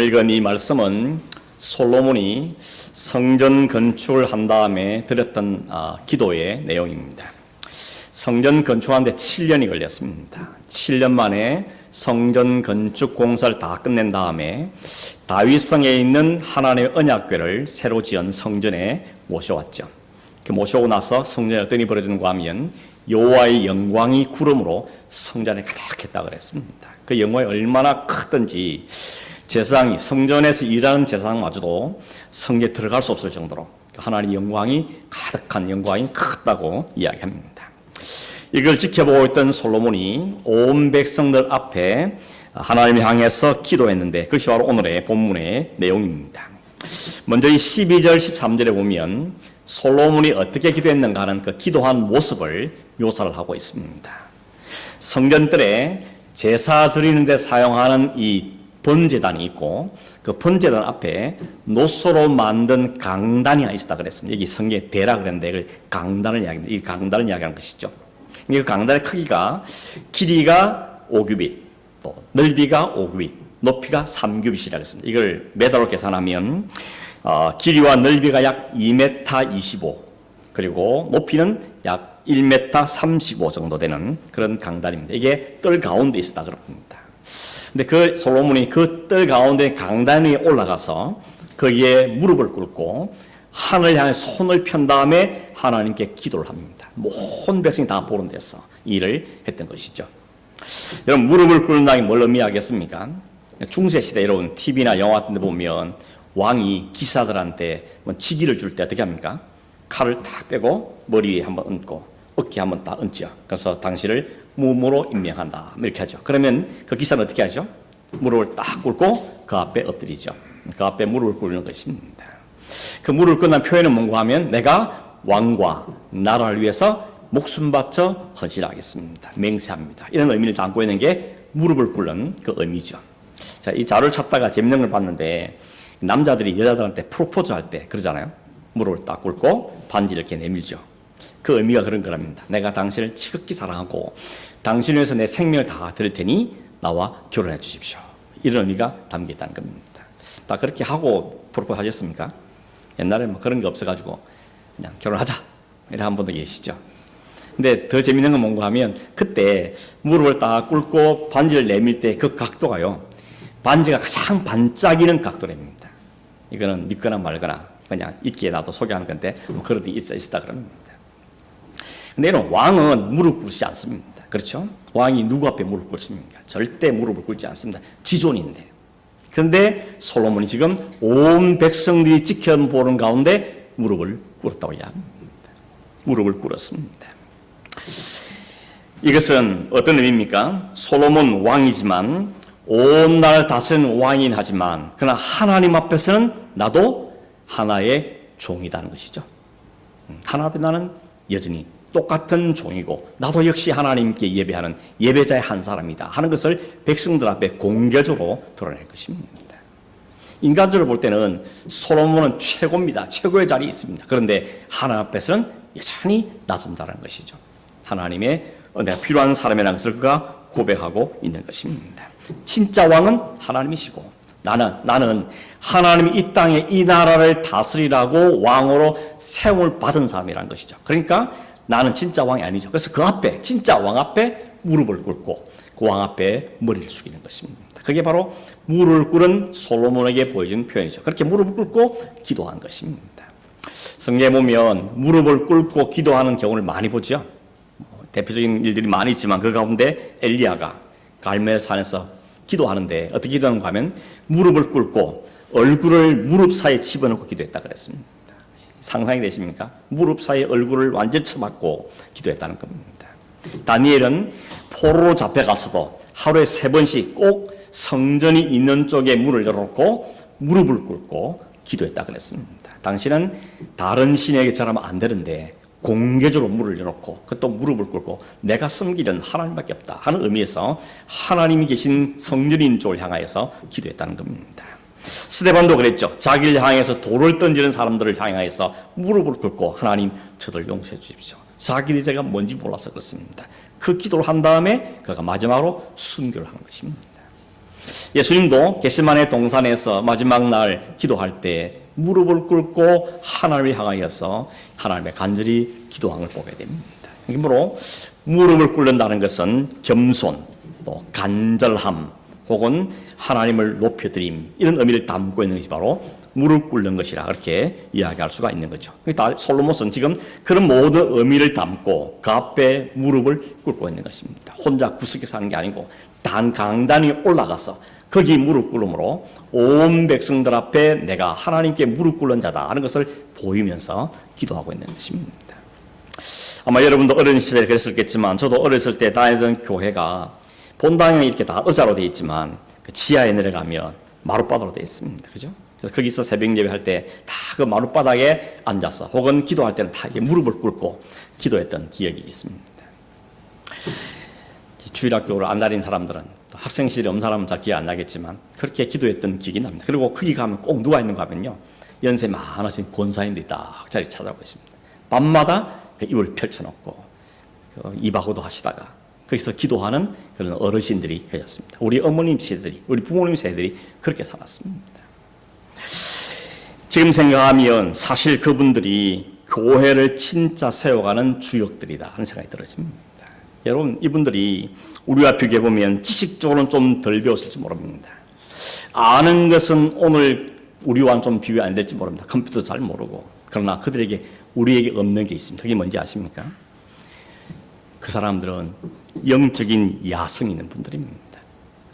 읽은 이 말씀은 솔로몬이 성전 건축을 한 다음에 드렸던 기도의 내용입니다. 성전 건축하는데 7년이 걸렸습니다. 7년 만에 성전 건축 공사를 다 끝낸 다음에 다윗성에 있는 하나님의 언약궤를 새로 지은 성전에 모셔왔죠. 모셔오고 나서 성전에 어떤 일이 벌어지는가 하면 여호와의 영광이 구름으로 성전에 가득했다 그랬습니다. 그 영광이 얼마나 크든지 제사장이 성전에서 일하는 제사장마저도 성전에 들어갈 수 없을 정도로 하나님의 영광이 가득한 영광이 크다고 이야기합니다. 이걸 지켜보고 있던 솔로몬이 온 백성들 앞에 하나님을 향해서 기도했는데 그것이 바로 오늘의 본문의 내용입니다. 먼저 이 12절 13절에 보면 솔로몬이 어떻게 기도했는가 하는 그 기도한 모습을 묘사를 하고 있습니다. 성전들에 제사 드리는 데 사용하는 이 번제단이 있고 그 번제단 앞에 노소로 만든 강단이 있었다 그랬습니다. 여기 성경에 대라 그랬는데 이걸 강단을 이야기합니다. 이 강단을 이야기하는 것이죠. 이 강단의 크기가 길이가 5규빗, 또 넓이가 5규빗, 높이가 3규빗이라고 했습니다. 이걸 메달로 계산하면 길이와 넓이가 약 2m 25 그리고 높이는 약 1m 35 정도 되는 그런 강단입니다. 이게 뜰 가운데 있었다 그럽니다. 근데 그 솔로몬이 그 뜰 가운데 강단 위에 올라가서 거기에 무릎을 꿇고 하늘 향해 손을 편 다음에 하나님께 기도를 합니다. 온 백성이 다 보는 데서 일을 했던 것이죠. 여러분 무릎을 꿇는다는 게 뭘 의미하겠습니까? 중세시대 여러분 TV나 영화 같은 데 보면 왕이 기사들한테 직위를 줄 때 어떻게 합니까? 칼을 탁 빼고 머리에 한번 얹고 어깨에 한번 딱 얹죠. 그래서 당신을 무무로 임명한다 이렇게 하죠. 그러면 그 기사는 어떻게 하죠? 무릎을 딱 꿇고 그 앞에 엎드리죠. 그 앞에 무릎을 꿇는 것입니다. 그 무릎을 꿇는 표현은 뭔가 하면 내가 왕과 나라를 위해서 목숨 바쳐 헌신하겠습니다. 맹세합니다. 이런 의미를 담고 있는 게 무릎을 꿇는 그 의미죠. 자, 이 자료를 찾다가 재밌는 걸 봤는데 남자들이 여자들한테 프로포즈 할 때 그러잖아요. 무릎을 딱 꿇고 반지를 이렇게 내밀죠. 그 의미가 그런 거랍니다. 내가 당신을 지극히 사랑하고 당신을 위해서 내 생명을 다 드릴 테니 나와 결혼해 주십시오. 이런 의미가 담겨 있다는 겁니다. 다 그렇게 하고 프로포즈 하셨습니까? 옛날에 뭐 그런 게 없어가지고 그냥 결혼하자 이렇게 한 분도 계시죠. 근데 더 재밌는 건 뭔가 하면 그때 무릎을 딱 꿇고 반지를 내밀 때 그 각도가요. 반지가 가장 반짝이는 각도랍니다. 이거는 믿거나 말거나 그냥 있기에 나도 소개하는 건데 뭐 그런 데 있다 그럽니다. 근데 이런 왕은 무릎 꿇지 않습니다. 그렇죠? 왕이 누구 앞에 무릎 꿇습니까? 절대 무릎을 꿇지 않습니다. 지존인데. 그런데 솔로몬이 지금 온 백성들이 지켜보는 가운데 무릎을 꿇었다고 이야기합니다. 무릎을 꿇었습니다. 이것은 어떤 의미입니까? 솔로몬 왕이지만 온 나라를 다스리는 왕이긴 하지만 그러나 하나님 앞에서는 나도 하나의 종이라는 것이죠. 하나님 앞에 나는 여전히 똑같은 종이고 나도 역시 하나님께 예배하는 예배자의 한 사람이다 하는 것을 백성들 앞에 공개적으로 드러낼 것입니다. 인간적으로 볼 때는 솔로몬은 최고입니다. 최고의 자리에 있습니다. 그런데 하나님 앞에서는 여전히 낮은 자라는 것이죠. 하나님의 내가 필요한 사람이라는 것을 그가 고백하고 있는 것입니다. 진짜 왕은 하나님이시고 나는 하나님이 이 땅에 이 나라를 다스리라고 왕으로 세움을 받은 사람이라는 것이죠. 그러니까 나는 진짜 왕이 아니죠. 그래서 그 앞에 진짜 왕 앞에 무릎을 꿇고 그 왕 앞에 머리를 숙이는 것입니다. 그게 바로 무릎을 꿇은 솔로몬에게 보여준 표현이죠. 그렇게 무릎을 꿇고 기도한 것입니다. 성경에 보면 무릎을 꿇고 기도하는 경우를 많이 보죠. 대표적인 일들이 많이 있지만 그 가운데 엘리야가 갈멜 산에서 기도하는데 어떻게 기도하는가 하면 무릎을 꿇고 얼굴을 무릎 사이에 집어넣고 기도했다 그랬습니다. 상상이 되십니까? 무릎 사이에 얼굴을 완전히 쳐박고 기도했다는 겁니다. 다니엘은 포로로 잡혀가서도 하루에 3번씩 꼭 성전이 있는 쪽에 문을 열어놓고 무릎을 꿇고 기도했다 그랬습니다. 당신은 다른 신에게 절하면 안 되는데 공개적으로 문을 열어놓고 그것도 무릎을 꿇고 내가 섬기는 하나님밖에 없다 하는 의미에서 하나님이 계신 성전인 쪽을 향하여서 기도했다는 겁니다. 스데반도 그랬죠. 자기를 향해서 돌을 던지는 사람들을 향해서 무릎을 꿇고 하나님 저들 용서해 주십시오. 자기의 죄가 뭔지 몰라서 그렇습니다. 그 기도를 한 다음에 그가 마지막으로 순교를 한 것입니다. 예수님도 겟세마네 동산에서 마지막 날 기도할 때 무릎을 꿇고 하나님을 향하여서 하나님의 간절히 기도한 걸 보게 됩니다. 그러므로 무릎을 꿇는다는 것은 겸손, 또 간절함, 혹은 하나님을 높여드림, 이런 의미를 담고 있는 것이 바로 무릎 꿇는 것이라 그렇게 이야기할 수가 있는 거죠. 솔로몬은 지금 그런 모든 의미를 담고 그 앞에 무릎을 꿇고 있는 것입니다. 혼자 구석에서 하는 게 아니고 단 강단이 올라가서 거기 무릎 꿇음으로 온 백성들 앞에 내가 하나님께 무릎 꿇는 자다 하는 것을 보이면서 기도하고 있는 것입니다. 아마 여러분도 어린 시절에 그랬었겠지만 저도 어렸을 때 다니던 교회가 본당이 이렇게 다 의자로 되어 있지만 그 지하에 내려가면 마룻바닥으로 되어 있습니다. 그죠? 그래서 거기서 새벽 예배할 때 다 그 마룻바닥에 앉아서 혹은 기도할 때는 다 무릎을 꿇고 기도했던 기억이 있습니다. 주일학교를 안 다닌 사람들은 또 학생 시절에 없는 사람은 잘 기억 안 나겠지만 그렇게 기도했던 기억이 납니다. 그리고 거기 가면 꼭 누가 있는가 하면요, 연세 많으신 권사님들이 딱 자리 찾아오고 있습니다. 밤마다 그 입을 펼쳐놓고 입하고도 하시다가 거기서 기도하는 그런 어르신들이 계셨습니다. 우리 어머님 세대들이, 우리 부모님 세대들이 그렇게 살았습니다. 지금 생각하면 사실 그분들이 교회를 진짜 세워가는 주역들이다 하는 생각이 들어집니다. 여러분, 이분들이 우리와 비교해 보면 지식적으로는 좀 덜 배웠을지 모릅니다. 아는 것은 오늘 우리와는 좀 비교 안 될지 모릅니다. 컴퓨터 잘 모르고. 그러나 그들에게, 우리에게 없는 게 있습니다. 그게 뭔지 아십니까? 그 사람들은 영적인 야성이 있는 분들입니다.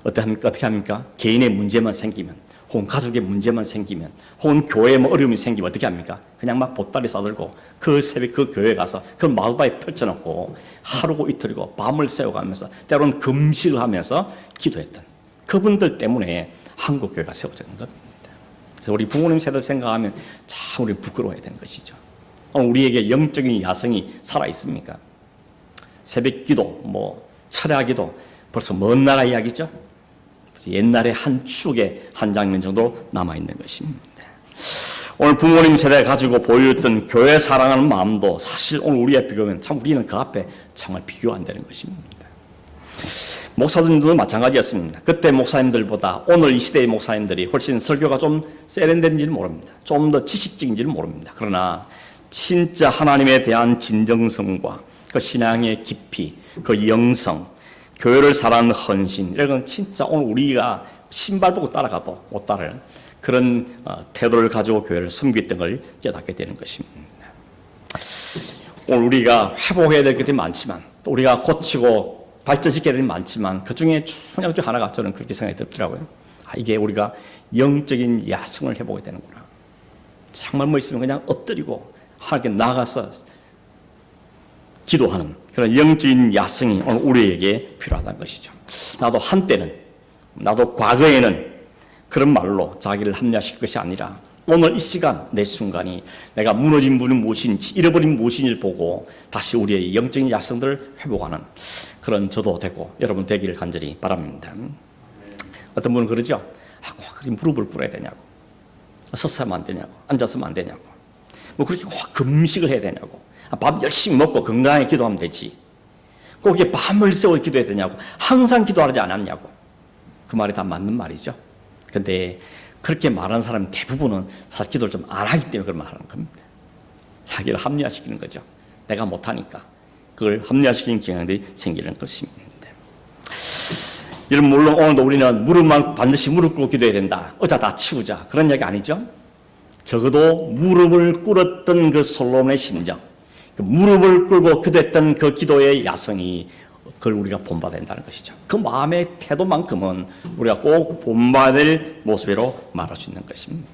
어떻게 합니까? 개인의 문제만 생기면, 혹은 가족의 문제만 생기면, 혹은 교회에 뭐 어려움이 생기면 어떻게 합니까? 그냥 막 보따리 싸들고 그 새벽 그 교회 가서 그 마을바위에 펼쳐놓고 하루고 이틀이고 밤을 새워가면서 때로는 금식을 하면서 기도했던 그분들 때문에 한국 교회가 세워지는 겁니다. 그래서 우리 부모님 세대를 생각하면 참 우리 부끄러워야 되는 것이죠. 오늘 우리에게 영적인 야성이 살아 있습니까? 새벽 기도, 철야 기도, 벌써 먼 나라 이야기죠. 옛날의 한 추억의 한 장면 정도 남아있는 것입니다. 오늘 부모님 세대가 가지고 보여줬던 교회 사랑하는 마음도 사실 오늘 우리에 비교하면 참 우리는 그 앞에 정말 비교 안 되는 것입니다. 목사님들도 마찬가지였습니다. 그때 목사님들보다 오늘 이 시대의 목사님들이 훨씬 설교가 좀 세련된지는 모릅니다. 좀 더 지식적인지는 모릅니다. 그러나 진짜 하나님에 대한 진정성과 그 신앙의 깊이, 그 영성, 교회를 사랑하는 헌신, 이런 건 진짜 오늘 우리가 신발 보고 따라가도 못 따르는 그런 태도를 가지고 교회를 섬겼던 걸 깨닫게 되는 것입니다. 오늘 우리가 회복해야 될 것들이 많지만, 우리가 고치고 발전시켜야 될 것이 많지만 그 중에 중요한 중 하나가 저는 그렇게 생각이 들더라고요. 이게 우리가 영적인 야성을 해보게 되는구나. 정말 뭐 있으면 그냥 엎드리고 하나님께 나가서 기도하는 그런 영적인 야성이 오늘 우리에게 필요하다는 것이죠. 나도 과거에는 그런 말로 자기를 합리화시킬 것이 아니라 오늘 이 시간 내 순간이 내가 무너진 분이 무엇인지, 잃어버린 무엇인지를 보고 다시 우리의 영적인 야성들을 회복하는 그런 저도 되고 여러분 되기를 간절히 바랍니다. 어떤 분은 그러죠. 꼭 무릎을 꿇어야 되냐고, 서서 하면 안 되냐고, 앉아서면 안 되냐고, 그렇게 꼭 금식을 해야 되냐고, 밥 열심히 먹고 건강하게 기도하면 되지, 꼭 이렇게 밤을 새워 기도해야 되냐고, 항상 기도하지 않았냐고. 그 말이 다 맞는 말이죠. 근데 그렇게 말하는 사람 대부분은 사실 기도를 좀 안 하기 때문에 그런 말을 하는 겁니다. 자기를 합리화시키는 거죠. 내가 못하니까 그걸 합리화시키는 경향들이 생기는 것입니다. 여러분, 물론 오늘도 우리는 반드시 무릎 꿇고 기도해야 된다, 의자 다 치우자, 그런 이야기 아니죠. 적어도 무릎을 꿇었던 그 솔로몬의 심정, 그 무릎을 꿇고 기도했던 그 기도의 야성이, 그걸 우리가 본받아야 된다는 것이죠. 그 마음의 태도만큼은 우리가 꼭 본받아야 될 모습으로 말할 수 있는 것입니다.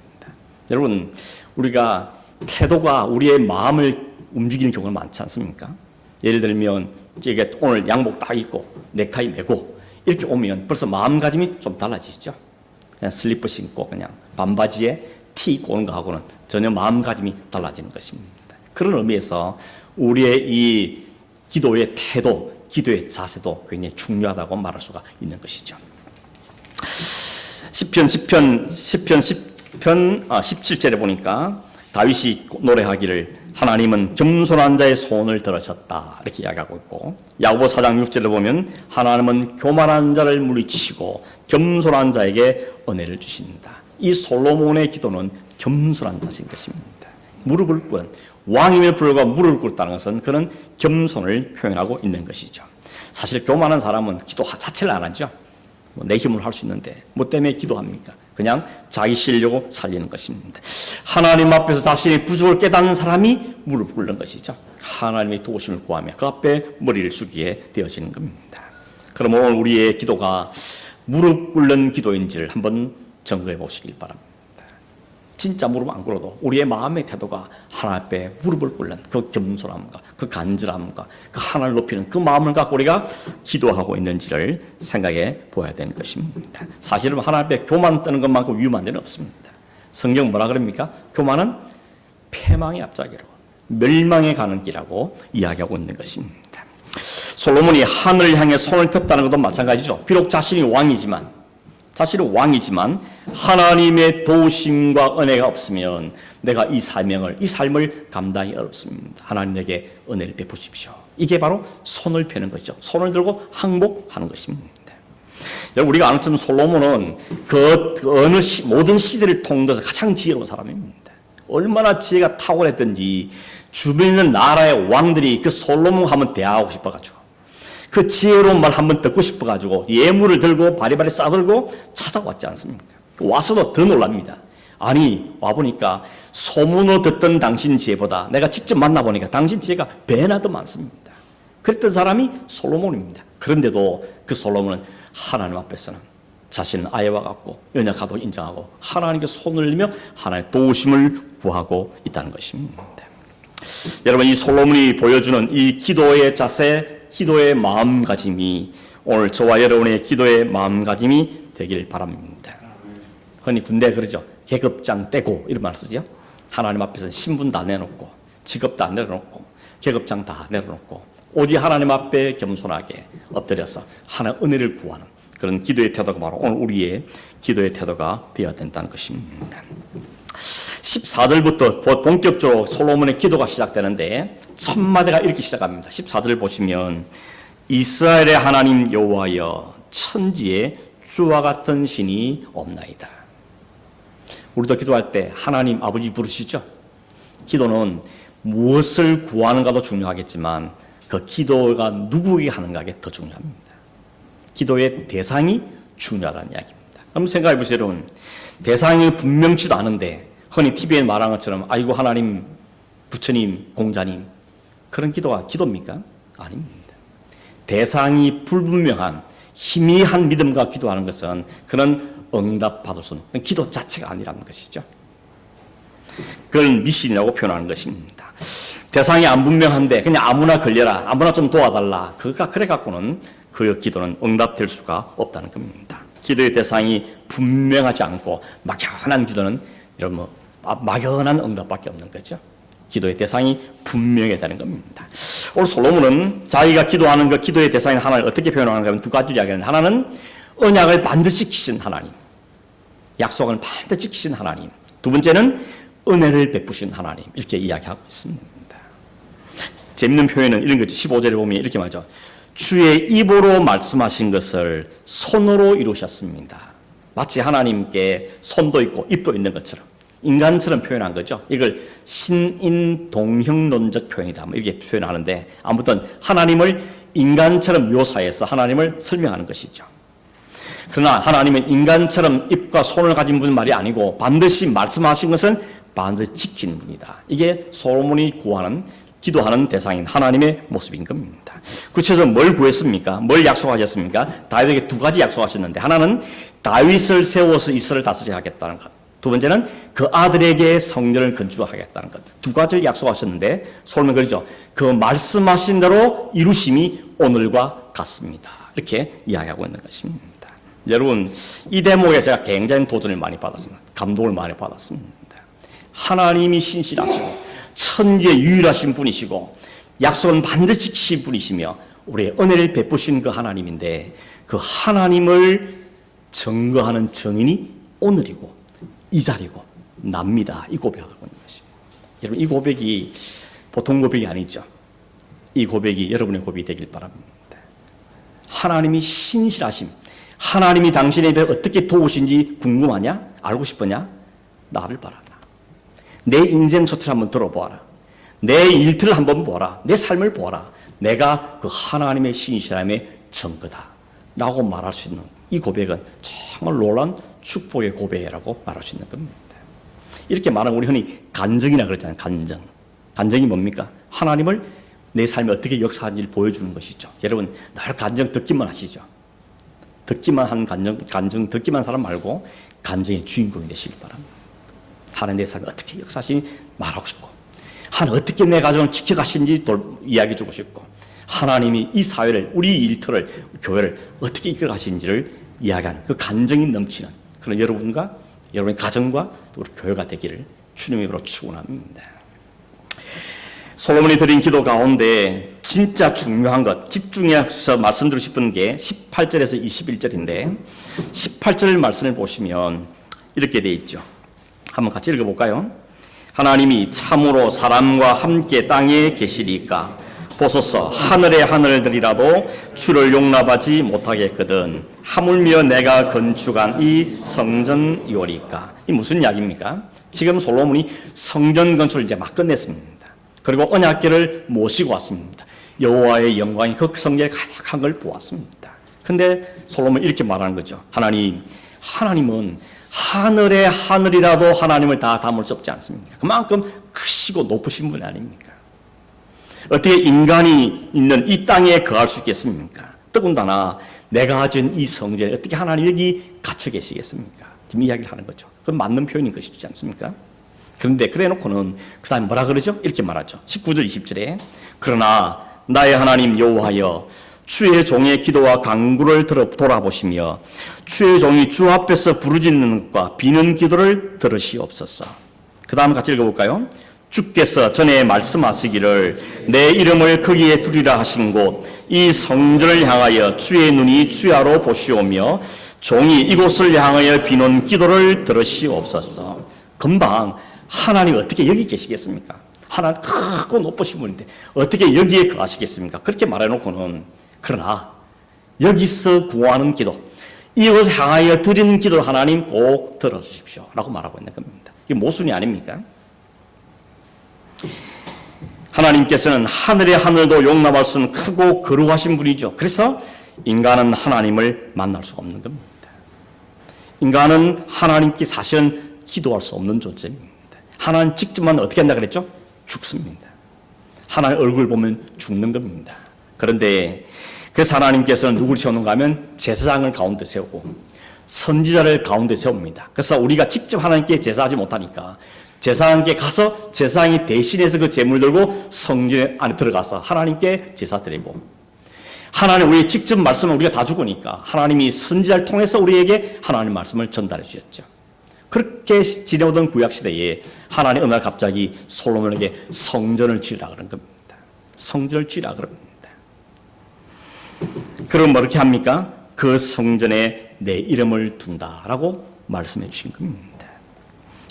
여러분, 우리가 태도가 우리의 마음을 움직이는 경우가 많지 않습니까? 예를 들면 이게 오늘 양복 딱 입고 넥타이 매고 이렇게 오면 벌써 마음가짐이 좀 달라지죠. 그냥 슬리퍼 신고 그냥 반바지에 티 입고 오는 거하고는 전혀 마음가짐이 달라지는 것입니다. 그런 의미에서 우리의 이 기도의 태도, 기도의 자세도 굉장히 중요하다고 말할 수가 있는 것이죠. 시편 17절에 보니까 다윗이 노래하기를 하나님은 겸손한 자의 손을 들으셨다 이렇게 이야기하고 있고, 야고보 4장 6절에 보면 하나님은 교만한 자를 물리치시고 겸손한 자에게 은혜를 주신다. 이 솔로몬의 기도는 겸손한 자신 것입니다. 무릎을 꿇은, 왕임에 불구하고 무릎을 꿇었다는 것은 그런 겸손을 표현하고 있는 것이죠. 사실 교만한 사람은 기도 자체를 안 하죠. 내 힘으로 할 수 있는데 뭐 때문에 기도합니까? 그냥 자기 쉬려고 살리는 것입니다. 하나님 앞에서 자신의 부족을 깨닫는 사람이 무릎 꿇는 것이죠. 하나님의 도우심을 구하며 그 앞에 머리를 숙이게 되어지는 겁니다. 그럼 오늘 우리의 기도가 무릎 꿇는 기도인지를 한번 점검해 보시길 바랍니다. 진짜 무릎 안 꿇어도 우리의 마음의 태도가 하나님 앞에 무릎을 꿇는 그 겸손함과 그 간절함과 그 하나님을 높이는 그 마음을 갖고 우리가 기도하고 있는지를 생각해 보아야 되는 것입니다. 사실은 하나님 앞에 교만 뜨는 것만큼 위험한 데는 없습니다. 성경 뭐라 그럽니까? 교만은 패망의 앞자기로 멸망에 가는 길이라고 이야기하고 있는 것입니다. 솔로몬이 하늘을 향해 손을 폈다는 것도 마찬가지죠. 비록 자신이 왕이지만 하나님의 도우심과 은혜가 없으면 내가 이 삶을 감당이 어렵습니다. 하나님 내게 은혜를 베푸십시오. 이게 바로 손을 펴는 것이죠. 손을 들고 항복하는 것입니다. 여러분, 우리가 아는 것처럼 솔로몬은 모든 시대를 통틀어서 가장 지혜로운 사람입니다. 얼마나 지혜가 탁월했던지 주변에 있는 나라의 왕들이 그 솔로몬 하면 대하고 싶어가지고 그 지혜로운 말 한번 듣고 싶어가지고 예물을 들고 바리바리 싸들고 찾아왔지 않습니까? 와서도 더 놀랍니다. 아니, 와보니까 소문으로 듣던 당신 지혜보다 내가 직접 만나보니까 당신 지혜가 배나 더 많습니다. 그랬던 사람이 솔로몬입니다. 그런데도 그 솔로몬은 하나님 앞에서는 자신은 아이와 같고 연약하다고 인정하고 하나님께 손을 들며 하나님의 도우심을 구하고 있다는 것입니다. 여러분, 이 솔로몬이 보여주는 이 기도의 자세, 기도의 마음가짐이 오늘 저와 여러분의 기도의 마음가짐이 되길 바랍니다. 흔히 군대 그러죠. 계급장 떼고 이런 말 쓰죠. 하나님 앞에서 신분 다 내놓고 직업 다 내려놓고 계급장 다 내려놓고 오직 하나님 앞에 겸손하게 엎드려서 하나님의 은혜를 구하는 그런 기도의 태도가 바로 오늘 우리의 기도의 태도가 되어야 된다는 것입니다. 14절부터 본격적으로 솔로몬의 기도가 시작되는데 첫 마디가 이렇게 시작합니다. 14절 보시면 이스라엘의 하나님 여호와여 천지에 주와 같은 신이 없나이다. 우리도 기도할 때 하나님 아버지 부르시죠. 기도는 무엇을 구하는가도 중요하겠지만 그 기도가 누구에게 하는가가 더 중요합니다. 기도의 대상이 중요하다는 이야기입니다. 한번 생각해 보세요. 여러분, 대상이 분명치도 않은데 흔히 TV에 말하는 것처럼 아이고 하나님, 부처님, 공자님 그런 기도가 기도입니까? 아닙니다. 대상이 불분명한 희미한 믿음과 기도하는 것은 그런 응답받을 수 없는 기도 자체가 아니라는 것이죠. 그걸 미신이라고 표현하는 것입니다. 대상이 안 분명한데 그냥 아무나 걸려라, 아무나 좀 도와달라, 그래 갖고는 그 기도는 응답될 수가 없다는 겁니다. 기도의 대상이 분명하지 않고 막연한 기도는 여러분 막연한 응답밖에 없는 거죠. 기도의 대상이 분명해야 되는 겁니다. 오늘 솔로몬은 자기가 기도하는 그 기도의 대상인 하나님을 어떻게 표현하는가 하면 두 가지 이야기하는데, 하나는 언약을 반드시 지키신 하나님, 약속을 반드시 지키신 하나님, 두 번째는 은혜를 베푸신 하나님, 이렇게 이야기하고 있습니다. 재밌는 표현은 이런 거죠. 15절에 보면 이렇게 말하죠. 주의 입으로 말씀하신 것을 손으로 이루셨습니다. 마치 하나님께 손도 있고 입도 있는 것처럼 인간처럼 표현한 거죠. 이걸 신인동형론적 표현이다, 이렇게 표현하는데, 아무튼 하나님을 인간처럼 묘사해서 하나님을 설명하는 것이죠. 그러나 하나님은 인간처럼 입과 손을 가진 분 말이 아니고 반드시 말씀하신 것은 반드시 지키는 분이다. 이게 솔로몬이 구하는, 기도하는 대상인 하나님의 모습인 겁니다. 구체적으로 뭘 구했습니까? 뭘 약속하셨습니까? 다윗에게 두 가지 약속하셨는데, 하나는 다윗을 세워서 이스라엘을 다스리게 하겠다는 것, 두 번째는 그 아들에게 성전을 건축하겠다는 것. 두 가지를 약속하셨는데 솔로몬은 그러죠. 그 말씀하신 대로 이루심이 오늘과 같습니다. 이렇게 이야기하고 있는 것입니다. 여러분, 이 대목에 제가 굉장히 도전을 많이 받았습니다. 감동을 많이 받았습니다. 하나님이 신실하시고 천지에 유일하신 분이시고 약속은 반드시 지키신 분이시며 우리의 은혜를 베푸신 그 하나님인데, 그 하나님을 증거하는 증인이 오늘이고 이 자리고 납니다. 이 고백하고 있는 것입니다. 여러분, 이 고백이 보통 고백이 아니죠. 이 고백이 여러분의 고백이 되길 바랍니다. 하나님이 신실하심, 하나님이 당신의 입에 어떻게 도우신지 궁금하냐? 알고 싶으냐? 나를 바라라. 내 인생 소트를 한번 들어보아라. 내 일터를 한번 보아라. 내 삶을 보아라. 내가 그 하나님의 신실함의 증거다 라고 말할 수 있는 이 고백은 정말 놀라운 축복의 고백이라고 말할 수 있는 겁니다. 이렇게 말하면 우리 흔히 간증이라 그러잖아요. 간증. 간증이 뭡니까? 하나님을 내 삶에 어떻게 역사하는지를 보여주는 것이죠. 여러분, 늘 간증 듣기만 하시죠. 듣기만 한 간증 듣기만 사람 말고 간증의 주인공이 되시길 바랍니다. 하나님 내 삶에 어떻게 역사하시는지 말하고 싶고, 하나님 어떻게 내 가정을 지켜가시는지 이야기해 주고 싶고, 하나님이 이 사회를, 우리 일터를, 교회를 어떻게 이끌어가시는지를 이야기하는 그 간증이 넘치는 그런 여러분과 여러분의 가정과 또 우리 교회가 되기를 주님의 이름으로 축원합니다. 솔로몬이 드린 기도 가운데 진짜 중요한 것, 집중해서 말씀드리고 싶은 게 18절에서 21절인데 18절 말씀을 보시면 이렇게 되어 있죠. 한번 같이 읽어볼까요? 하나님이 참으로 사람과 함께 땅에 계시리까 보소서 하늘의 하늘들이라도 주를 용납하지 못하겠거든 하물며 내가 건축한 이 성전이오리까. 이 무슨 이야기입니까? 지금 솔로몬이 성전 건축을 이제 막 끝냈습니다. 그리고 언약궤를 모시고 왔습니다. 여호와의 영광이 그 성전에 가득한 걸 보았습니다. 근데 솔로몬이 이렇게 말하는 거죠. 하나님은 하늘의 하늘이라도 하나님을 다 담을 수 없지 않습니까? 그만큼 크시고 높으신 분이 아닙니까? 어떻게 인간이 있는 이 땅에 거할 수 있겠습니까? 더군다나 내가 가진 이 성전에 어떻게 하나님 여기 갇혀 계시겠습니까? 지금 이야기를 하는 거죠. 그건 맞는 표현인 것이지 않습니까? 그런데 그래 놓고는 그 다음에 뭐라 그러죠? 이렇게 말하죠. 19절 20절에 그러나 나의 하나님 여호와여 주의 종의 기도와 간구를 돌아보시며 주의 종이 주 앞에서 부르짖는 것과 비는 기도를 들으시옵소서. 그 다음 같이 읽어볼까요? 주께서 전에 말씀하시기를 내 이름을 거기에 두리라 하신 곳 이 성전을 향하여 주의 눈이 주야로 보시오며 종이 이곳을 향하여 비는 기도를 들으시옵소서. 금방 하나님 어떻게 여기 계시겠습니까? 하나님 크고 높으신 분인데 어떻게 여기에 거하시겠습니까? 그렇게 말해놓고는 그러나 여기서 구하는 기도, 이곳을 향하여 드리는 기도를 하나님 꼭 들어주십시오 라고 말하고 있는 겁니다. 이게 모순이 아닙니까? 하나님께서는 하늘의 하늘도 용납할 수 없는 크고 거룩하신 분이죠. 그래서 인간은 하나님을 만날 수가 없는 겁니다. 인간은 하나님께 사실은 기도할 수 없는 존재입니다. 하나님 직접만 어떻게 한다 그랬죠? 죽습니다. 하나님 얼굴 보면 죽는 겁니다. 그런데 그래서 하나님께서는 누구를 세우는가 하면 제사장을 가운데 세우고 선지자를 가운데 세웁니다. 그래서 우리가 직접 하나님께 제사하지 못하니까 제사장께 가서 제사장이 대신해서 그 제물 들고 성전 안에 들어가서 하나님께 제사 드리고, 하나님 우리의 직접 말씀을 우리가 다 죽으니까 하나님이 선지자를 통해서 우리에게 하나님 말씀을 전달해 주셨죠. 그렇게 지내오던 구약시대에 하나님 어느 날 갑자기 솔로몬에게 성전을 지으라 그런 겁니다. 성전을 지으라 그럽니다. 그럼 뭐 이렇게 합니까? 그 성전에 내 이름을 둔다라고 말씀해 주신 겁니다.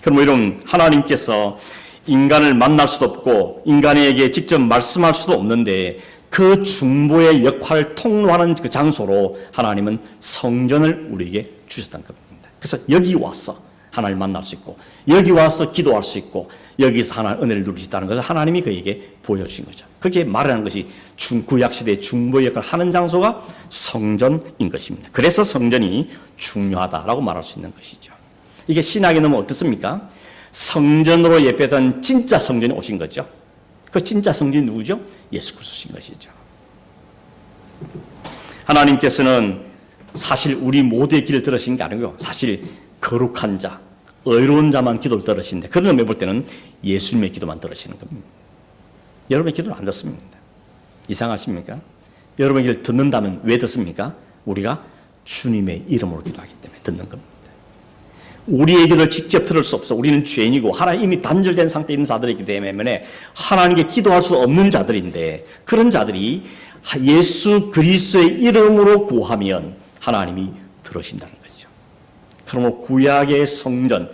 그럼 이런 하나님께서 인간을 만날 수도 없고 인간에게 직접 말씀할 수도 없는데 그 중보의 역할을 통로하는 그 장소로 하나님은 성전을 우리에게 주셨다는 겁니다. 그래서 여기 와서 하나님을 만날 수 있고 여기 와서 기도할 수 있고 여기서 하나님 은혜를 누릴 수 있다는 것을 하나님이 그에게 보여주신 거죠. 그렇게 말하는 것이 구약시대의 중보의 역할을 하는 장소가 성전인 것입니다. 그래서 성전이 중요하다라고 말할 수 있는 것이죠. 이게 신학에 넣으면 어떻습니까? 성전으로 예배던 진짜 성전이 오신 거죠. 그 진짜 성전이 누구죠? 예수 그리스도신 것이죠. 하나님께서는 사실 우리 모두의 기도를 들으신 게 아니고요. 사실 거룩한 자, 의로운 자만 기도를 들으시는데 그런 의미에 볼 때는 예수님의 기도만 들으시는 겁니다. 여러분의 기도는 안 듣습니다. 이상하십니까? 여러분의 기도를 듣는다면 왜 듣습니까? 우리가 주님의 이름으로 기도하기 때문에 듣는 겁니다. 우리의 기도를 직접 들을 수 없어. 우리는 죄인이고 하나님 이미 단절된 상태에 있는 자들이기 때문에 하나님께 기도할 수 없는 자들인데 그런 자들이 예수 그리스도의 이름으로 구하면 하나님이 들으신다는 거죠. 그러므로 구약의 성전,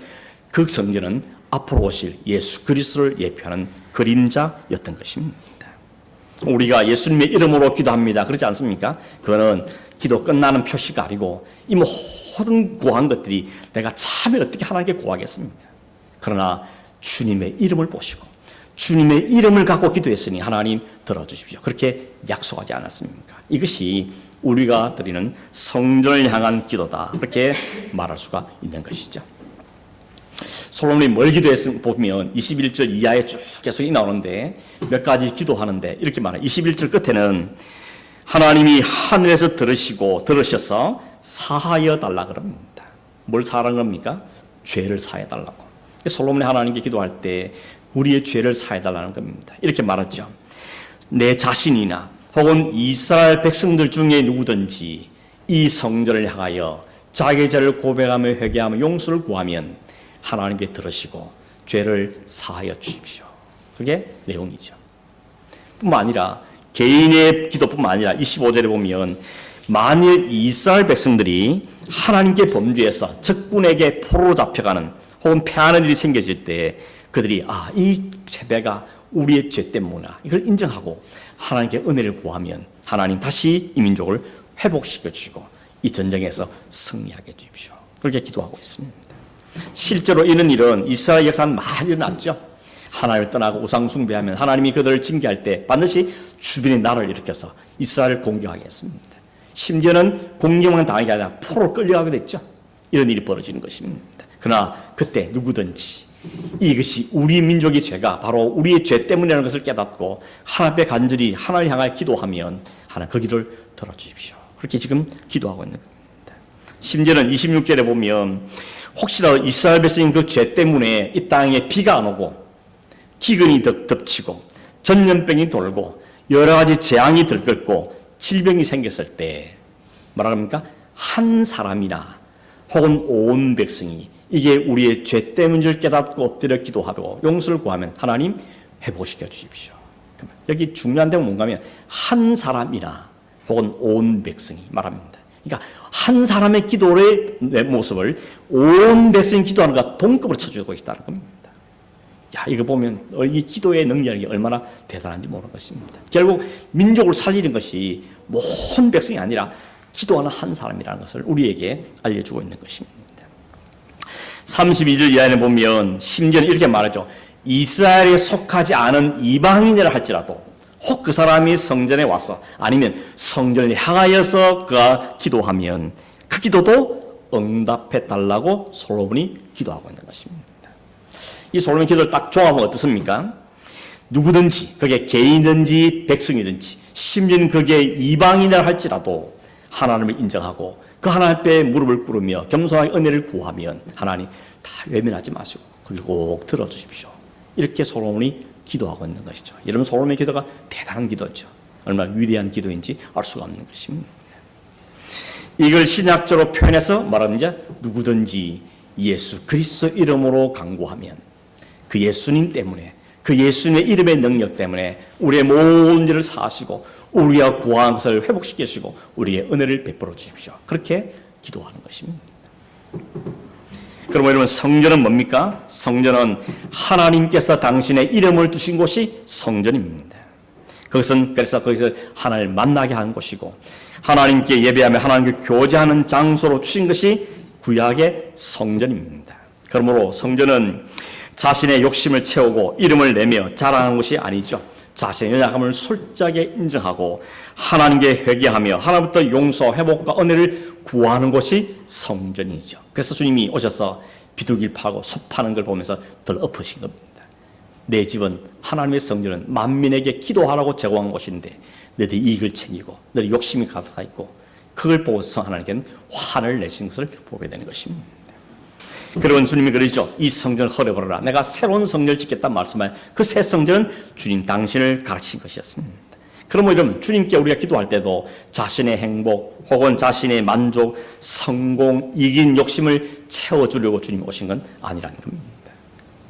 그 성전은 앞으로 오실 예수 그리스도를 예표하는 그림자였던 것입니다. 우리가 예수님의 이름으로 기도합니다. 그렇지 않습니까? 그거는 기도 끝나는 표시가 아니고 이 모든 구한 것들이 내가 참에 어떻게 하나님께 구하겠습니까? 그러나 주님의 이름을 보시고 주님의 이름을 갖고 기도했으니 하나님 들어주십시오. 그렇게 약속하지 않았습니까? 이것이 우리가 드리는 성전을 향한 기도다. 그렇게 말할 수가 있는 것이죠. 솔로몬이 뭘 기도했으면 보면 21절 이하에 쭉 계속 나오는데 몇 가지 기도하는데 이렇게 말해요. 21절 끝에는 하나님이 하늘에서 들으셔서 사하여 달라 그럽니다. 뭘 사하라는 겁니까? 죄를 사해 달라고. 솔로몬이 하나님께 기도할 때 우리의 죄를 사해 달라는 겁니다. 이렇게 말했죠. 내 자신이나 혹은 이스라엘 백성들 중에 누구든지 이 성전을 향하여 자기의 죄를 고백하며 회개하며 용서를 구하면 하나님께 들으시고 죄를 사하여 주십시오. 그게 내용이죠. 뿐만 아니라 개인의 기도뿐만 아니라 25절에 보면 만일 이스라엘 백성들이 하나님께 범죄해서 적군에게 포로로 잡혀가는 혹은 패하는 일이 생겨질 때 그들이 이 패배가 우리의 죄 때문이구나 이걸 인정하고 하나님께 은혜를 구하면 하나님 다시 이 민족을 회복시켜 주시고 이 전쟁에서 승리하게 해 주십시오. 그렇게 기도하고 있습니다. 실제로 이런 일은 이스라엘 역사는 많이 일어났죠. 하나님을 떠나고 우상 숭배하면 하나님이 그들을 징계할 때 반드시 주변의 나라를 일으켜서 이스라엘을 공격하게 했습니다. 심지어는 공격만 당하게 아니라 포로 끌려가게 됐죠. 이런 일이 벌어지는 것입니다. 그러나 그때 누구든지 이것이 우리 민족의 죄가 바로 우리의 죄 때문이라는 것을 깨닫고 하나님 앞에 간절히 하나님을 향하여 기도하면 하나님 그 기도를 들어주십시오. 그렇게 지금 기도하고 있는 겁니다. 심지어는 26절에 보면 혹시라도 이스라엘 백성인 그 죄 때문에 이 땅에 비가 안 오고 기근이 덮치고 전염병이 돌고 여러 가지 재앙이 들끓고 질병이 생겼을 때 뭐라 합니까? 한 사람이나 혹은 온 백성이 이게 우리의 죄 때문을 깨닫고 엎드려 기도하고 용서를 구하면 하나님 회복시켜 주십시오. 여기 중요한 데는 뭔가 하면 한 사람이나 혹은 온 백성이 말합니다. 그러니까 한 사람의 기도의 모습을 온 백성이 기도하는 것과 동급으로 쳐주고 있다는 겁니다. 이거 보면 이 기도의 능력이 얼마나 대단한지 모르는 것입니다. 결국 민족을 살리는 것이 모든 백성이 아니라 기도하는 한 사람이라는 것을 우리에게 알려주고 있는 것입니다. 32절 이하에 보면 심지어는 이렇게 말하죠. 이스라엘에 속하지 않은 이방인이라 할지라도 혹 그 사람이 성전에 와서 아니면 성전을 향하여서 그가 기도하면 그 기도도 응답해 달라고 솔로몬이 기도하고 있는 것입니다. 이 솔로몬 기도를 딱 종합하면 어떻습니까? 누구든지 그게 개인이든지 백성이든지 심지어는 그게 이방인이라 할지라도 하나님을 인정하고 그 하나님 앞에 무릎을 꿇으며 겸손하게 은혜를 구하면 하나님 다 외면하지 마시고 그걸 꼭 들어주십시오. 이렇게 솔로몬이 기도하고 있는 것이죠. 여러분 솔로몬의 기도가 대단한 기도죠. 얼마나 위대한 기도인지 알 수가 없는 것입니다. 이걸 신약적으로 표현해서 말하면 누구든지 예수 그리스도 이름으로 간구하면 그 예수님 때문에 그 예수님의 이름의 능력 때문에 우리의 모든 죄를 사하시고 우리가 구한 것을 회복시키시고 우리의 은혜를 베풀어 주십시오. 그렇게 기도하는 것입니다. 그럼 여러분 성전은 뭡니까? 성전은 하나님께서 당신의 이름을 두신 곳이 성전입니다. 그것은 그래서 거기서 하나님을 만나게 하는 곳이고 하나님께 예배하며 하나님께 교제하는 장소로 주신 것이 구약의 성전입니다. 그러므로 성전은 자신의 욕심을 채우고 이름을 내며 자랑하는 것이 아니죠. 자신의 연약함을 솔직하게 인정하고 하나님께 회개하며 하나님부터 용서, 회복과 은혜를 구하는 것이 성전이죠. 그래서 주님이 오셔서 비둘기를 파고 소 파는 걸 보면서 덜 엎으신 겁니다. 내 집은 하나님의 성전은 만민에게 기도하라고 제공한 곳인데 너희들이 이익을 챙기고 너희 욕심이 가득 차 있고 그걸 보고서 하나님께는 화를 내신 것을 보게 되는 것입니다. 그러면 주님이 그러시죠. 이 성전을 헐어버려라. 내가 새로운 성전을 짓겠다는 말씀을 그 새 성전은 주님 당신을 가르친 것이었습니다. 그러면 여러분 주님께 우리가 기도할 때도 자신의 행복 혹은 자신의 만족, 성공, 이긴 욕심을 채워주려고 주님이 오신 건 아니라는 겁니다.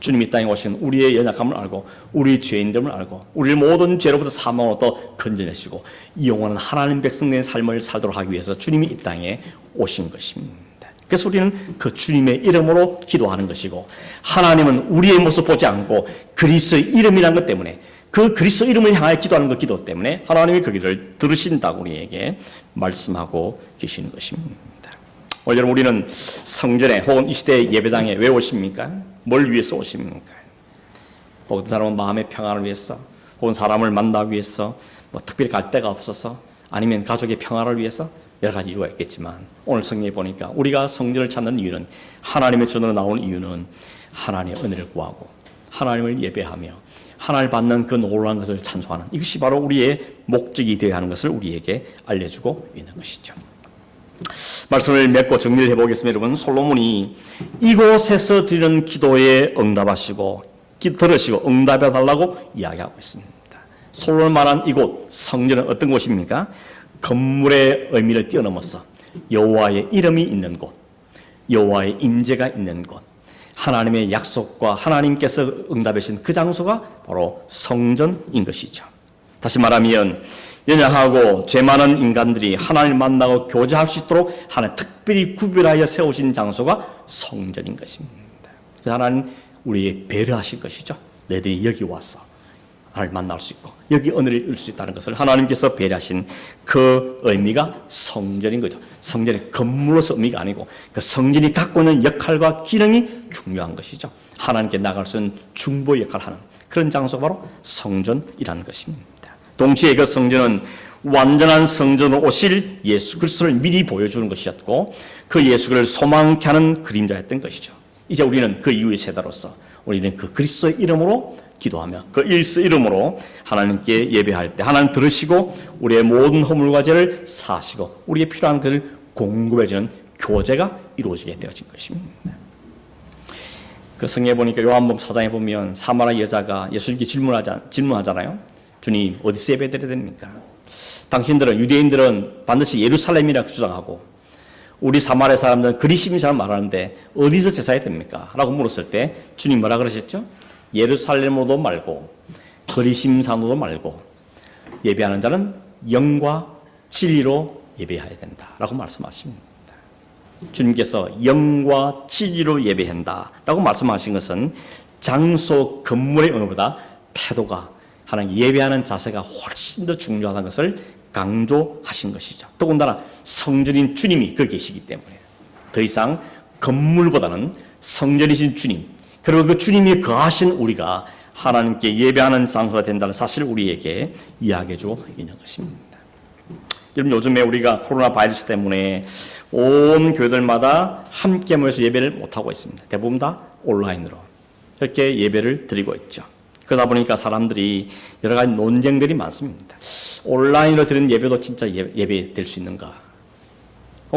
주님이 이 땅에 오신 우리의 연약함을 알고 우리의 죄인됨을 알고 우리를 모든 죄로부터 사망으로부터 건져내시고 이 영원한 하나님 백성된 삶을 살도록 하기 위해서 주님이 이 땅에 오신 것입니다. 그래서 우리는 그 주님의 이름으로 기도하는 것이고, 하나님은 우리의 모습 보지 않고 그리스도의 이름이라는 것 때문에, 그 그리스도 이름을 향하여 기도하는 그 기도 때문에 하나님이 그 기도를 들으신다고 우리에게 말씀하고 계시는 것입니다. 오늘 여러분, 우리는 성전에 혹은 이 시대 예배당에 왜 오십니까? 뭘 위해서 오십니까? 어떤 사람은 마음의 평안을 위해서, 혹은 사람을 만나기 위해서, 뭐 특별히 갈 데가 없어서, 아니면 가족의 평화를 위해서, 여러 가지 이유가 있겠지만, 오늘 성경에 보니까 우리가 성전을 찾는 이유는, 하나님의 전으로 나오는 이유는 하나님의 은혜를 구하고 하나님을 예배하며 하나님을 받는 그 놀라운 것을 찬송하는, 이것이 바로 우리의 목적이 되어야 하는 것을 우리에게 알려주고 있는 것이죠. 말씀을 맺고 정리를 해보겠습니다. 여러분, 솔로몬이 이곳에서 드리는 기도에 응답하시고 들으시고 응답해 달라고 이야기하고 있습니다. 솔로몬 말한 이곳 성전은 어떤 곳입니까? 건물의 의미를 뛰어넘어서 여호와의 이름이 있는 곳, 여호와의 임재가 있는 곳, 하나님의 약속과 하나님께서 응답해 주신 그 장소가 바로 성전인 것이죠. 다시 말하면 연약하고 죄 많은 인간들이 하나님을 만나고 교제할 수 있도록 하나님 특별히 구별하여 세우신 장소가 성전인 것입니다. 하나님 우리에게 배려하신 것이죠. 너희들이 여기 와서 하나님을 만날 수 있고 여기 은혜를 얻을 수 있다는 것을 하나님께서 배려하신 그 의미가 성전인 거죠. 성전의 건물로서 의미가 아니고 그 성전이 갖고 있는 역할과 기능이 중요한 것이죠. 하나님께 나갈 수 있는 중보 역할을 하는 그런 장소가 바로 성전이라는 것입니다. 동시에 그 성전은 완전한 성전으로 오실 예수 그리스도를 미리 보여주는 것이었고, 그 예수를 소망케 하는 그림자였던 것이죠. 이제 우리는 그 이후의 세대로서 우리는 그 그리스도의 이름으로 기도하며 그 이름으로 하나님께 예배할 때 하나님 들으시고 우리의 모든 허물과 죄를 사하시고 우리의 필요한 것을 공급해 주는 교제가 이루어지게 되어진 것입니다. 그 성경에 보니까 요한복음 4장에 보면 사마리아 여자가 예수님께 질문하잖아요. 주님, 어디서 예배드려야 됩니까? 당신들은, 유대인들은 반드시 예루살렘이라고 주장하고 우리 사마리아 사람들은 그리심이라고 말하는데 어디서 제사해야 됩니까? 라고 물었을 때 주님 뭐라 그러셨죠? 예루살렘으로도 말고 그리심산으로도 말고 예배하는 자는 영과 진리로 예배해야 된다라고 말씀하십니다. 주님께서 영과 진리로 예배한다라고 말씀하신 것은 장소, 건물의 의미보다 태도가, 하나님 예배하는 자세가 훨씬 더 중요하다는 것을 강조하신 것이죠. 더군다나 성전인 주님이 거기 계시기 때문에 더 이상 건물보다는 성전이신 주님, 그리고 그 주님이 거하신 우리가 하나님께 예배하는 장소가 된다는 사실을 우리에게 이야기해주고 있는 것입니다. 여러분, 요즘에 우리가 코로나 바이러스 때문에 온 교회들마다 함께 모여서 예배를 못하고 있습니다. 대부분 다 온라인으로 이렇게 예배를 드리고 있죠. 그러다 보니까 사람들이 여러 가지 논쟁들이 많습니다. 온라인으로 드리는 예배도 진짜 예배 될 수 있는가?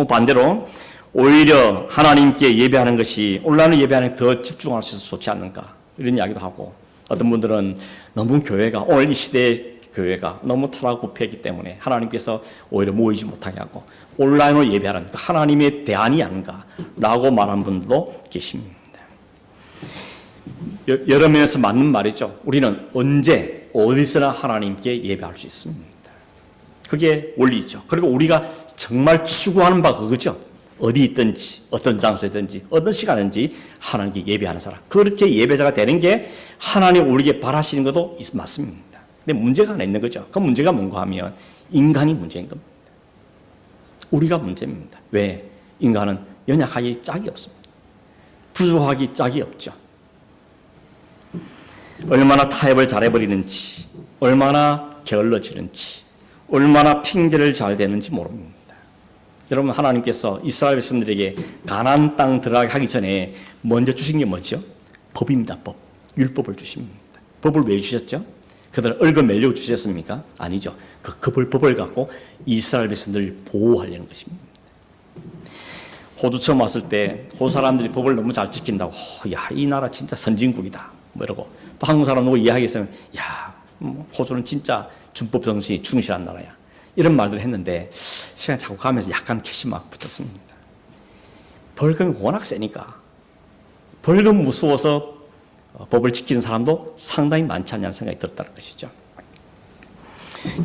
반대로 오히려 하나님께 예배하는 것이 온라인으로 예배하는 게 더 집중할 수 있어서 좋지 않는가? 이런 이야기도 하고, 어떤 분들은 너무 교회가, 오늘 이 시대의 교회가 너무 타락부패이기 때문에 하나님께서 오히려 모이지 못하게 하고 온라인으로 예배하는 하나님의 대안이 아닌가라고 말하는 분들도 계십니다. 여러 면에서 맞는 말이죠. 우리는 언제 어디서나 하나님께 예배할 수 있습니다. 그게 원리죠. 그리고 우리가 정말 추구하는 바가 그거죠. 어디 있든지 어떤 장소에 있든지 어떤 시간인지 하나님께 예배하는 사람, 그렇게 예배자가 되는 게 하나님 우리에게 바라시는 것도 맞습니다. 근데 문제가 하나 있는 거죠. 그 문제가 뭔가 하면 인간이 문제인 겁니다. 우리가 문제입니다. 왜? 인간은 연약하기 짝이 없습니다. 부족하기 짝이 없죠. 얼마나 타협을 잘해버리는지, 얼마나 게을러지는지, 얼마나 핑계를 잘 대는지 모릅니다. 여러분, 하나님께서 이스라엘 백성들에게 가나안 땅 들어가게 하기 전에 먼저 주신 게 뭐죠? 법입니다. 법. 율법을 주십니다. 법을 왜 주셨죠? 그들을 얽어매려고 주셨습니까? 아니죠. 그 법을 갖고 이스라엘 백성들을 보호하려는 것입니다. 호주 처음 왔을 때 호주 사람들이 법을 너무 잘 지킨다고, 야, 이 나라 진짜 선진국이다 뭐 이러고, 또 한국 사람 누구 이야기했으면, 야, 호주는 진짜 준법 정신이 충실한 나라야, 이런 말들을 했는데 시간이 자꾸 가면서 약간 캐시막 붙었습니다. 벌금이 워낙 세니까 벌금 무서워서 법을 지키는 사람도 상당히 많지 않냐는 생각이 들었다는 것이죠.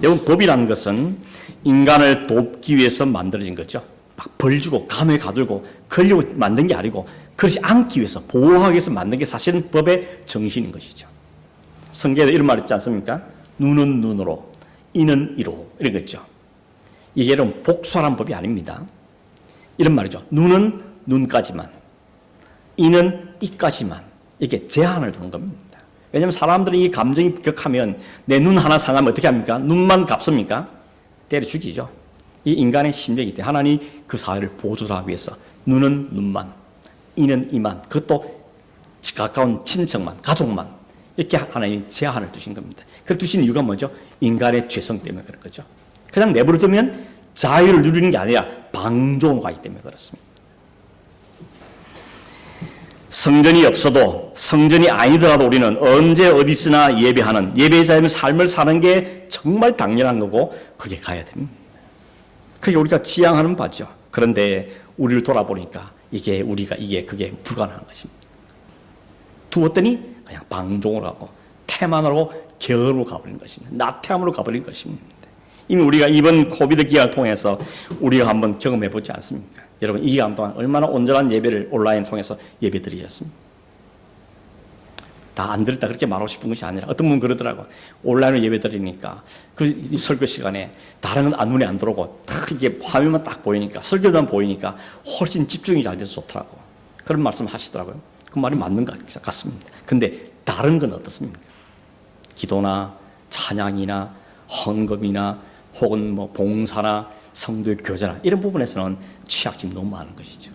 여러분, 법이라는 것은 인간을 돕기 위해서 만들어진 거죠. 막 벌주고 감에 가들고 걸려고 만든 게 아니고 그렇지 않기 위해서 보호하기 위해서 만든 게 사실은 법의 정신인 것이죠. 성경에 이런 말 있지 않습니까? 눈은 눈으로, 이는 이로 이런 거 있죠. 이게 여러분 복수하는 법이 아닙니다. 이런 말이죠. 눈은 눈까지만, 이는 이까지만 이렇게 제한을 두는 겁니다. 왜냐하면 사람들이 이 감정이 격하면 내 눈 하나 상하면 어떻게 합니까? 눈만 갚습니까? 때려 죽이죠. 이 인간의 심리이기 때문에 하나님이 그 사회를 보존하기 위해서 눈은 눈만, 이는 이만, 그것도 가까운 친척만, 가족만 이렇게 하나님이 제한을 두신 겁니다. 그렇게 두신 이유가 뭐죠? 인간의 죄성 때문에 그런 거죠. 그냥 내버려두면 자유를 누리는 게 아니라 방종하기 때문에 그렇습니다. 성전이 없어도 성전이 아니더라도 우리는 언제 어디서나 예배하는 예배자의 삶을 사는 게 정말 당연한 거고 그렇게 가야 됩니다. 그게 우리가 지향하는 바죠. 그런데 우리를 돌아보니까 그게 불가능한 것입니다. 두었더니 그냥 방종을 하고 태만으로 게으름으로 가버린 것입니다. 나태함으로 가버린 것입니다. 이미 우리가 이번 코비드 기간을 통해서 우리가 한번 경험해 보지 않습니까? 여러분 이 기간 동안 얼마나 온전한 예배를 온라인 통해서 예배 드리셨습니까? 다 안 드렸다 그렇게 말하고 싶은 것이 아니라 어떤 분은 그러더라고요. 온라인으로 예배 드리니까 그 설교 시간에 다른 건 눈에 안 들어오고 딱 이게 화면만 딱 보이니까 설교만 보이니까 훨씬 집중이 잘 돼서 좋더라고. 그런 말씀 하시더라고요. 그 말이 맞는 것 같습니다. 근데 다른 건 어떻습니까? 기도나 찬양이나 헌금이나 혹은 뭐 봉사나 성도의 교제나 이런 부분에서는 취약점이 너무 많은 것이죠.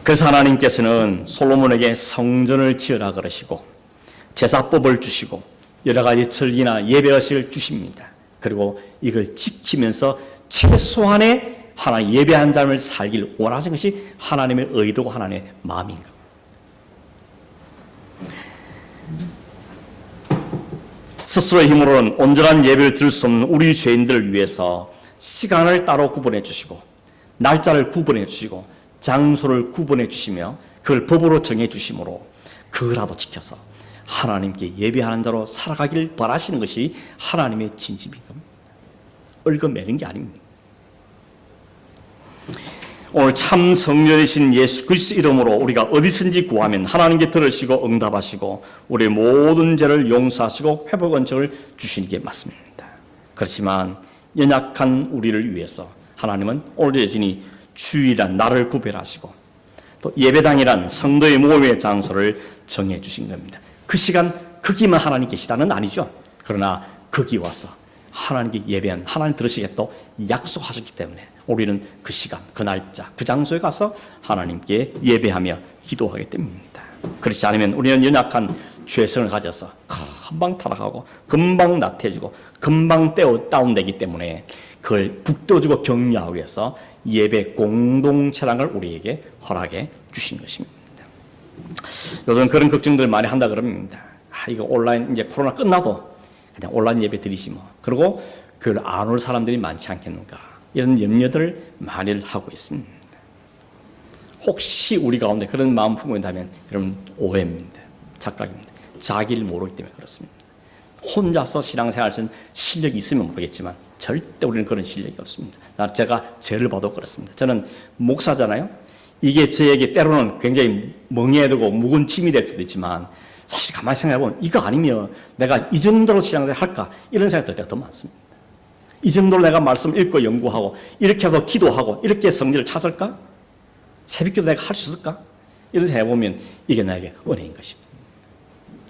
그래서 하나님께서는 솔로몬에게 성전을 지으라 그러시고 제사법을 주시고 여러 가지 절기나 예배의식을 주십니다. 그리고 이걸 지키면서 최소한의 하나님 예배한 삶을 살길 원하신 것이 하나님의 의도고 하나님의 마음인가. 스스로의 힘으로는 온전한 예배를 드릴 수 없는 우리 죄인들을 위해서 시간을 따로 구분해 주시고 날짜를 구분해 주시고 장소를 구분해 주시며 그걸 법으로 정해 주심으로 그거라도 지켜서 하나님께 예배하는 자로 살아가길 바라시는 것이 하나님의 진심인 겁니다. 얽어매는 게 아닙니다. 오늘 참 성령이신 예수 그리스도 이름으로 우리가 어디선지 구하면 하나님께 들으시고 응답하시고 우리의 모든 죄를 용서하시고 회복恩척을 주시는 게 맞습니다. 그렇지만 연약한 우리를 위해서 하나님은 오늘 여전히 주일이란 날을 구별하시고 또 예배당이란 성도의 모임의 장소를 정해 주신 겁니다. 그 시간 거기만 하나님 계시다는 아니죠. 그러나 거기 와서 하나님께 예배한 하나님 들으시겠다고 약속하셨기 때문에 우리는 그 시간, 그 날짜, 그 장소에 가서 하나님께 예배하며 기도하게 됩니다. 그렇지 않으면 우리는 연약한 죄성을 가져서 금방 타락하고 금방 나태해지고 금방 다운되기 때문에 그걸 북돋우고 격려하기 위해서 예배 공동체라는 걸 우리에게 허락해 주신 것입니다. 요즘 그런 걱정들 많이 한다 그럽니다. 이거 온라인 이제 코로나 끝나도 그냥 온라인 예배 드리지 뭐. 그리고 그걸 안 올 사람들이 많지 않겠는가. 이런 염려들을 많이 하고 있습니다. 혹시 우리 가운데 그런 마음 품고 있다면 여러분 오해입니다. 착각입니다. 자기를 모르기 때문에 그렇습니다. 혼자서 신앙생활 하는 실력이 있으면 모르겠지만 절대 우리는 그런 실력이 없습니다. 제가 죄를 봐도 그렇습니다. 저는 목사잖아요. 이게 저에게 때로는 굉장히 멍해두고 묵은 짐이 될 수도 있지만 사실 가만히 생각해보면 이거 아니면 내가 이 정도로 신앙생활 할까 이런 생각이 들 때가 더 많습니다. 이 정도로 내가 말씀 읽고 연구하고 이렇게 하고 기도하고 이렇게 성리를 찾을까? 새벽기도 내가 할 수 있을까? 이런 생각해보면 이게 나에게 은혜인 것입니다.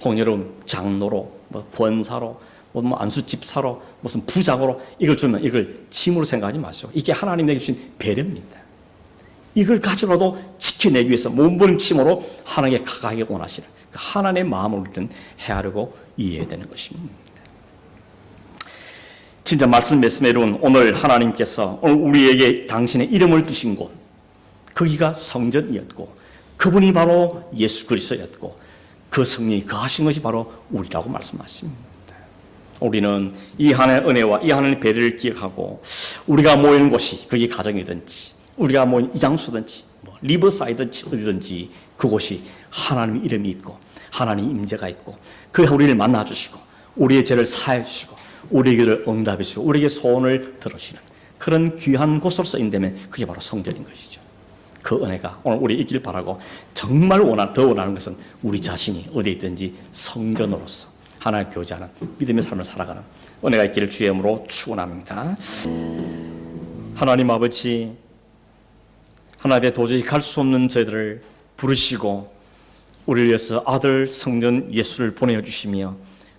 혹은 여러분 장로로 뭐 권사로 뭐 안수집사로 무슨 부장으로 이걸 주면 이걸 짐으로 생각하지 마시고 이게 하나님 내게 주신 배려입니다. 이걸 가지고라도 지켜내기 위해서 몸부림침으로 하나님께 가까이 원하시는 하나님의 마음을 우리는 헤아리고 이해해야 되는 것입니다. 진짜 말씀 맺으면 여러분 오늘 하나님께서 오늘 우리에게 당신의 이름을 두신 곳 거기가 성전이었고 그분이 바로 예수 그리스도였고 그 성령이 거하신 것이 바로 우리라고 말씀하십니다. 우리는 이 하나님의 은혜와 이 하나님의 배려를 기억하고 우리가 모이는 곳이 그게 가정이든지 우리가 모인 이 장소든지 뭐 리버사이든지 어디든지 그곳이 하나님의 이름이 있고 하나님의 임재가 있고 그 우리를 만나주시고 우리의 죄를 사해 주시고 우리에게 응답해 주시고 우리에게 소원을 들으시는 그런 귀한 곳으로 쓰인다면 그게 바로 성전인 것이죠. 그 은혜가 오늘 우리 있길 바라고, 정말 더 원하는 것은 우리 자신이 어디에 있든지 성전으로서 하나님 교제하는 믿음의 삶을 살아가는 은혜가 있기를 주의 이름으로 축원합니다. 하나님 아버지, 하나님 앞에 도저히 갈 수 없는 저희들을 부르시고 우리를 위해서 아들 성전 예수를 보내주시며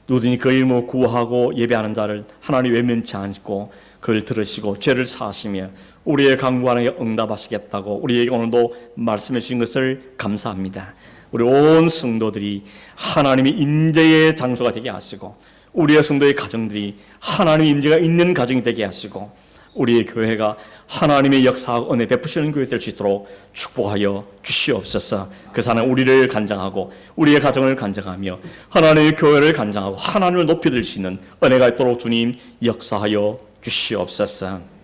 누구든지 그 이름으로 구하고 예배하는 자를 하나님 외면치 않고 그를 들으시고 죄를 사하시며 우리의 간구하는 응답하시겠다고 우리에게 오늘도 말씀해 주신 것을 감사합니다. 우리 온 성도들이 하나님의 임재의 장소가 되게 하시고 우리의 성도의 가정들이 하나님의 임재가 있는 가정이 되게 하시고 우리의 교회가 하나님의 역사하고 은혜 베푸시는 교회 될 수 있도록 축복하여 주시옵소서. 그 사람 우리를 간장하고 우리의 가정을 간장하며 하나님의 교회를 간장하고 하나님을 높이 들 수 있는 은혜가 있도록 주님 역사하여 주시옵소서.